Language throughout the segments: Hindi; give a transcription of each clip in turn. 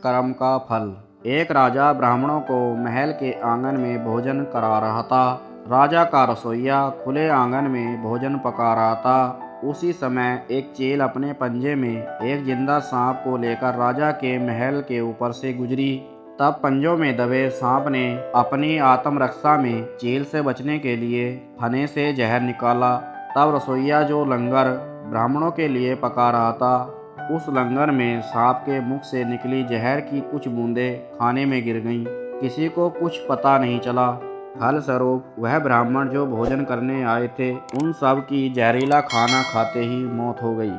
कर्म का फल। एक राजा ब्राह्मणों को महल के आंगन में भोजन करा रहा था। राजा का रसोइया खुले आंगन में भोजन पका रहा था। उसी समय एक चील अपने पंजे में एक जिंदा सांप को लेकर राजा के महल के ऊपर से गुजरी। तब पंजों में दबे सांप ने अपनी आत्मरक्षा में चील से बचने के लिए फने से जहर निकाला। तब रसोइया जो लंगर ब्राह्मणों के लिए पका रहा था, उस लंगर में सांप के मुख से निकली जहर की कुछ बूंदें खाने में गिर गईं। किसी को कुछ पता नहीं चला। फलस्वरूप वह ब्राह्मण जो भोजन करने आए थे, उन सब की जहरीला खाना खाते ही मौत हो गई।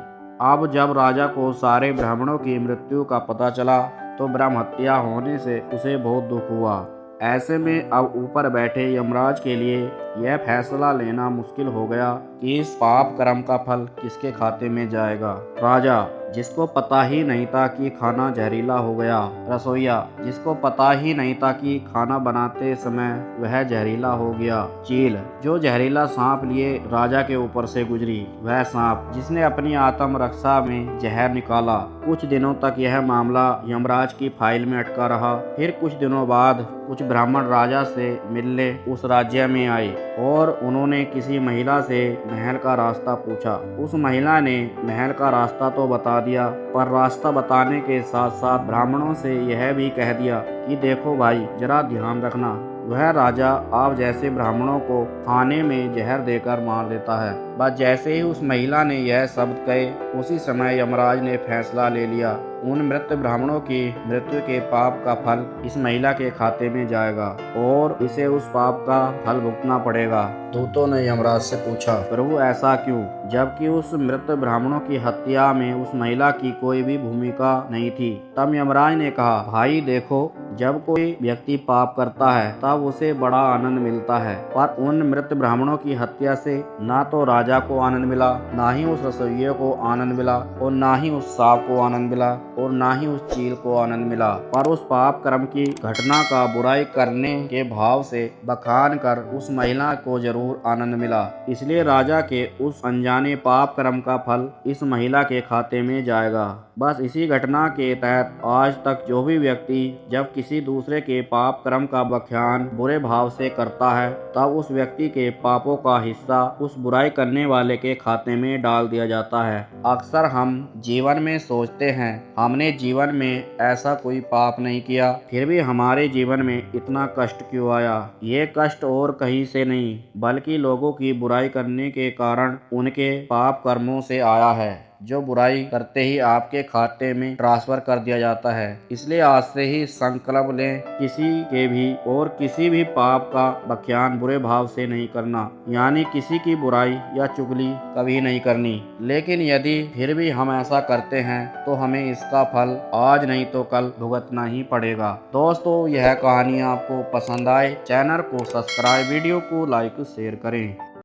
अब जब राजा को सारे ब्राह्मणों की मृत्यु का पता चला तो ब्रह्म हत्या होने से उसे बहुत दुख हुआ। ऐसे में अब ऊपर बैठे यमराज के लिए यह फैसला लेना मुश्किल हो गया कि इस पाप कर्म का फल किसके खाते में जाएगा। राजा, जिसको पता ही नहीं था कि खाना जहरीला हो गया। रसोइया, जिसको पता ही नहीं था कि खाना बनाते समय वह जहरीला हो गया। चील, जो जहरीला सांप लिए राजा के ऊपर से गुजरी। वह सांप जिसने अपनी आत्म रक्षा में जहर निकाला। कुछ दिनों तक यह मामला यमराज की फाइल में अटका रहा। फिर कुछ दिनों बाद कुछ ब्राह्मण राजा से मिलने उस राज्य में आए और उन्होंने किसी महिला से महल का रास्ता पूछा। उस महिला ने महल का रास्ता तो बता दिया, पर रास्ता बताने के साथ साथ ब्राह्मणों से यह भी कह दिया कि देखो भाई, जरा ध्यान रखना, वह राजा आप जैसे ब्राह्मणों को खाने में जहर देकर मार देता है। बस जैसे ही उस महिला ने यह शब्द कहे, उसी समय यमराज ने फैसला ले लिया। उन मृत ब्राह्मणों की मृत्यु के पाप का फल इस महिला के खाते में जाएगा और इसे उस पाप का फल भुगतना पड़ेगा। दूतों ने यमराज से पूछा, प्रभु ऐसा क्यों? जबकि उस मृत ब्राह्मणों की हत्या में उस महिला की कोई भी भूमिका नहीं थी। तब यमराज ने कहा, भाई देखो, जब कोई व्यक्ति पाप करता है तब उसे बड़ा आनंद मिलता है, पर उन मृत ब्राह्मणों की हत्या से ना तो राजा को आनंद मिला, ना ही उस रसोइये को आनंद मिला, और ना ही उस सांप को आनंद मिला, और ना ही उस चील को आनंद मिला, पर उस पाप कर्म की घटना का बुराई करने के भाव से बखान कर उस महिला को जरूर आनंद मिला। इसलिए राजा के उस अनजाने पाप कर्म का फल इस महिला के खाते में जाएगा। बस इसी घटना के तहत आज तक जो भी व्यक्ति जब किसी दूसरे के पाप कर्म का बखान बुरे भाव से करता है, तब उस व्यक्ति के पापों का हिस्सा उस बुराई करने वाले के खाते में डाल दिया जाता है। अक्सर हम जीवन में सोचते हैं हमने जीवन में ऐसा कोई पाप नहीं किया, फिर भी हमारे जीवन में इतना कष्ट क्यों आया। ये कष्ट और कहीं से नहीं, बल्कि लोगों की बुराई करने के कारण उनके पाप कर्मों से आया है, जो बुराई करते ही आपके खाते में ट्रांसफर कर दिया जाता है। इसलिए आज से ही संकल्प लें, किसी के भी और किसी भी पाप का बख्यान बुरे भाव से नहीं करना, यानी किसी की बुराई या चुगली कभी नहीं करनी। लेकिन यदि फिर भी हम ऐसा करते हैं तो हमें इसका फल आज नहीं तो कल भुगतना ही पड़ेगा। दोस्तों, यह कहानी आपको पसंद आए, चैनल को सब्सक्राइब, वीडियो को लाइक शेयर करें।